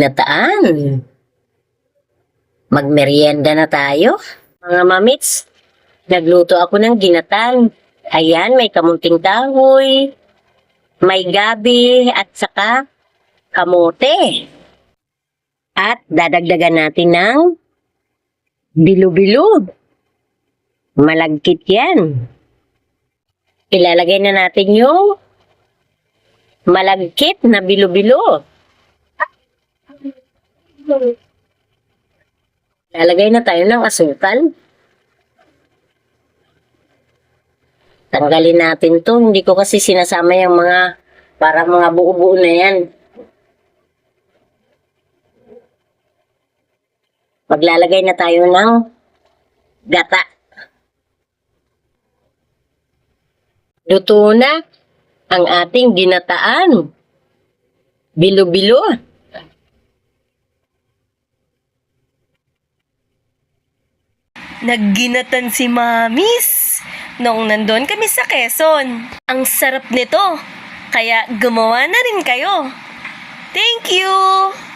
Nataan. Magmerienda na tayo. Mga mamits, nagluto ako ng ginatan. Ayan, may kamunting kahoy, may gabi, at saka kamote. At dadagdagan natin ng bilo-bilo. Malagkit yan. Ilalagay na natin yung malagkit na bilo-bilo. Lalagay na tayo ng asukal. Tanggalin natin to. Hindi ko kasi sinasama yung mga parang mga buo-buo na yan. Maglalagay na tayo ng gata. Luto na ang ating ginataan. Bilo-bilo. Nagginatan si Mamis noong nandun kami sa Quezon. Ang sarap nito, kaya gumawa na rin kayo. Thank you!